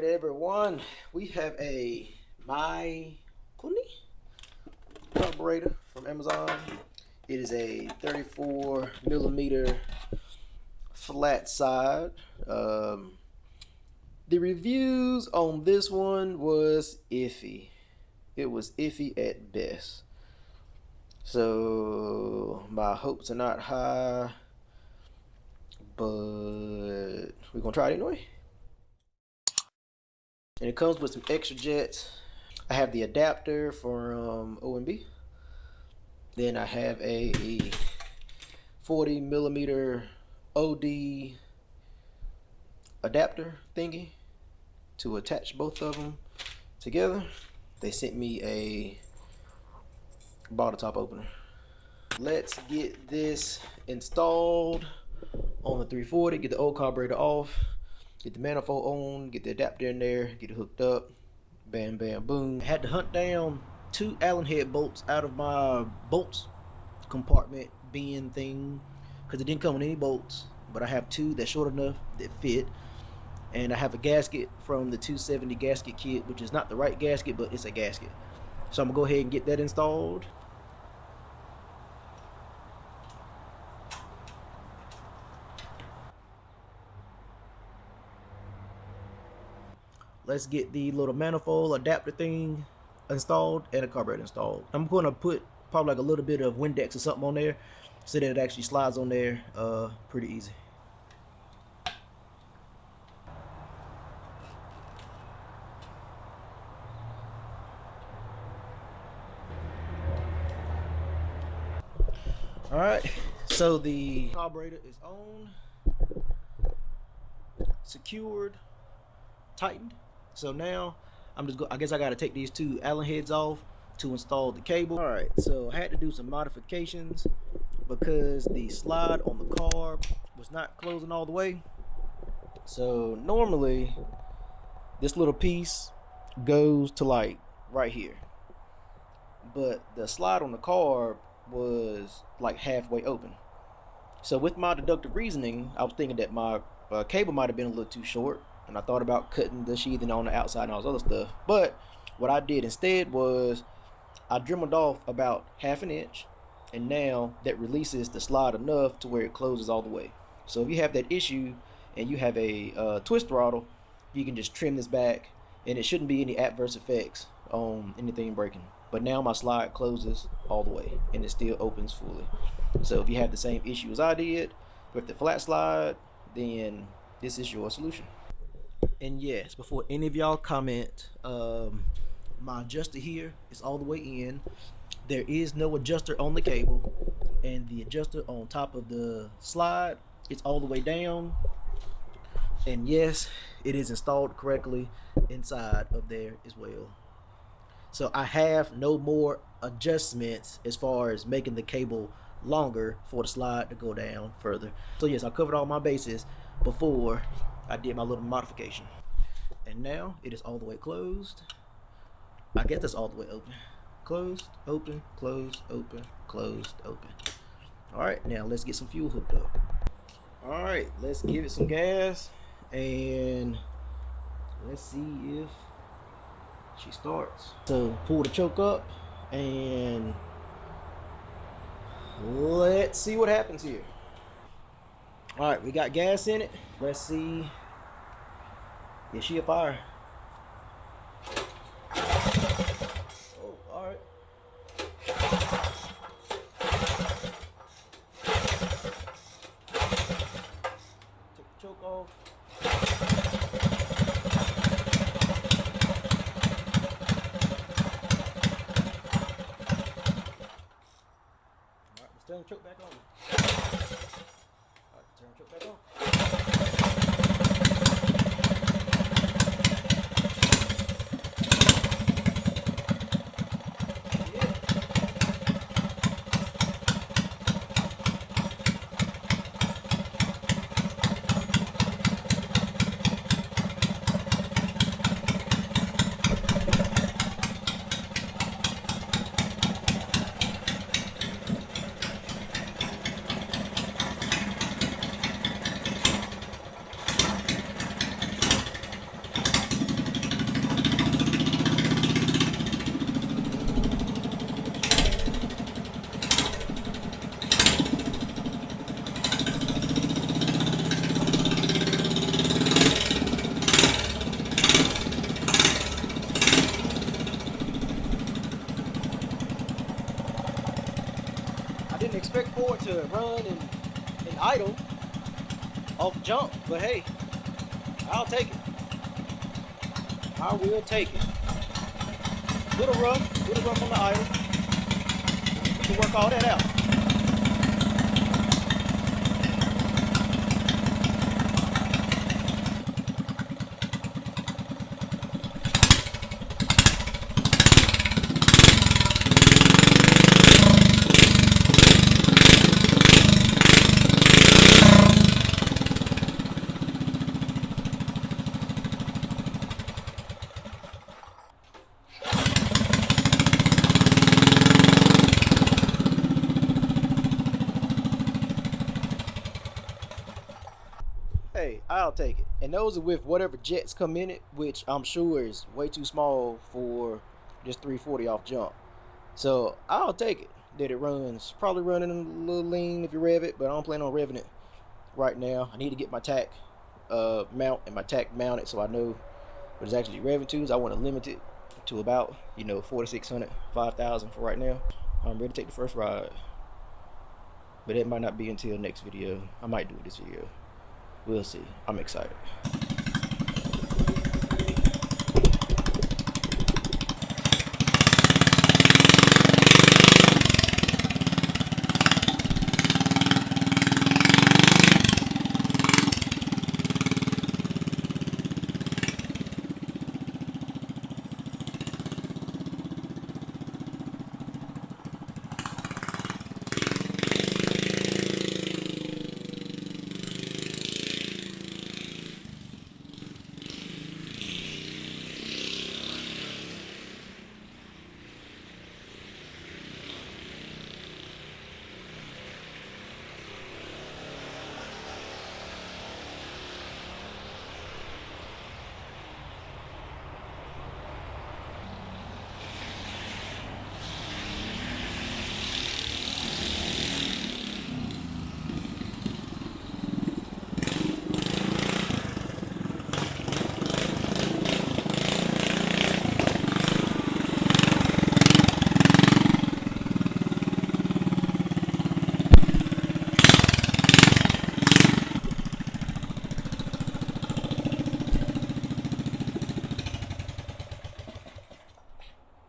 everyone, we have a Maiden carburetor from Amazon. It is a 34mm flat side. The reviews on this one was iffy. It was iffy at best. So my hopes are not high, but we're gonna try it anyway. And it comes with some extra jets. I have the adapter from OMB. Then I have a 40mm OD adapter thingy to attach both of them together. They sent me a bottle top opener. Let's get this installed on the 340. Get the old carburetor off. Get the manifold on, get the adapter in there, get it hooked up, bam, bam, boom. I had to hunt down 2 Allen head bolts out of my bolts compartment bin thing, because it didn't come with any bolts, but I have 2 that's short enough that fit, and I have a gasket from the 270 gasket kit, which is not the right gasket, but it's a gasket. So I'm gonna go ahead and get that installed. Let's get the little manifold adapter thing installed and a carburetor installed. I'm going to put probably like a little bit of Windex or something on there so that it actually slides on there pretty easy. Alright, so the carburetor is on, secured, tightened. So now I guess I got to take these 2 Allen heads off to install the cable. All right, so I had to do some modifications because the slide on the carb was not closing all the way. So normally this little piece goes to like right here, but the slide on the carb was like halfway open. So with my deductive reasoning, I was thinking that my cable might have been a little too short, and I thought about cutting the sheathing on the outside and all this other stuff. But what I did instead was I dremeled off about 1/2 inch, and now that releases the slide enough to where it closes all the way. So if you have that issue and you have a twist throttle, you can just trim this back, and it shouldn't be any adverse effects on anything breaking. But now my slide closes all the way and it still opens fully. So if you have the same issue as I did with the flat slide, then this is your solution. And yes, before any of y'all comment, my adjuster here is all the way in. There is no adjuster on the cable, and the adjuster on top of the slide is all the way down. And yes, it is installed correctly inside of there as well. So I have no more adjustments as far as making the cable longer for the slide to go down further. So yes, I covered all my bases before I did my little modification. And now it is all the way closed. I guess that's all the way open. Closed, open, closed, open, closed, open. Alright, now let's get some fuel hooked up. Alright, let's give it some gas and let's see if she starts. So pull the choke up and let's see what happens here. Alright, we got gas in it. Let's see. Is she a fire? Oh, alright. Take the choke off. Alright, let's turn the choke back on. Alright, turn the choke back on. for it to run and idle off jump, but hey, I'll take it. I will take it. Little rough on the idle. We can work all that out. Hey, I'll take it. And those are with whatever jets come in it, which I'm sure is way too small for just 340 off jump. So I'll take it that it runs. Probably running a little lean if you rev it, but I don't plan on revving it right now. I need to get my tack mount and my tack mounted so I know what it's actually revving to. So I want to limit it to about 4,600, 5,000 for right now. I'm ready to take the first ride, but it might not be until next video. I might do it this video. We'll see. I'm excited.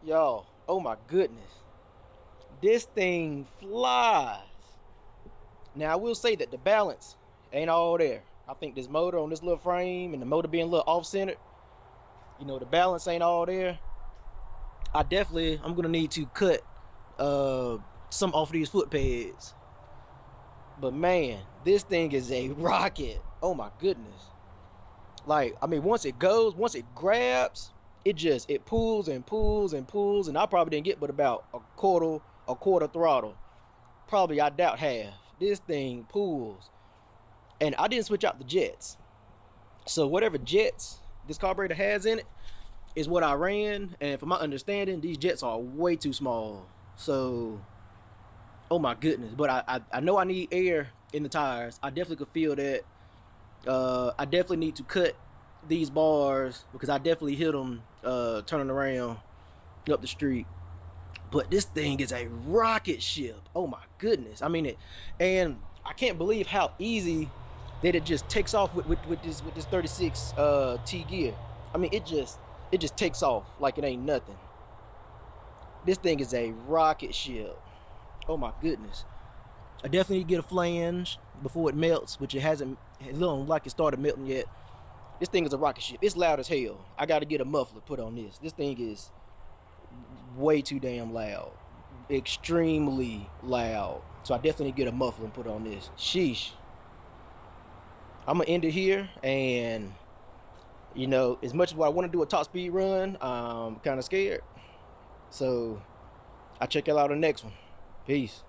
Y'all, oh my goodness, this thing flies. Now I will say that the balance ain't all there. I think this motor on this little frame and the motor being a little off-centered, the balance ain't all there. I'm gonna need to cut some off these foot pads. But man, this thing is a rocket. Oh my goodness. Like, I mean, once it grabs, it pulls and pulls and pulls, and I probably didn't get but about a quarter throttle. Probably, I doubt half. This thing pulls. And I didn't switch out the jets. So whatever jets this carburetor has in it is what I ran, and from my understanding, these jets are way too small. So, oh my goodness. But I know I need air in the tires. I definitely could feel that. I definitely need to cut these bars because I definitely hit them turning around up the street. But this thing is a rocket ship. Oh my goodness. I mean, and I can't believe how easy that it just takes off with this 36 T gear. I mean, it just takes off like it ain't nothing. This thing is a rocket ship. Oh my goodness. I definitely need to get a flange before it melts, which it don't like it started melting yet. This thing is a rocket ship. It's loud as hell. I got to get a muffler put on this. This thing is way too damn loud. Extremely loud. So I definitely need to get a muffler and put on this. Sheesh. I'm going to end it here. And, as much as I want to do a top speed run, I'm kind of scared. So I'll check y'all out on the next one. Peace.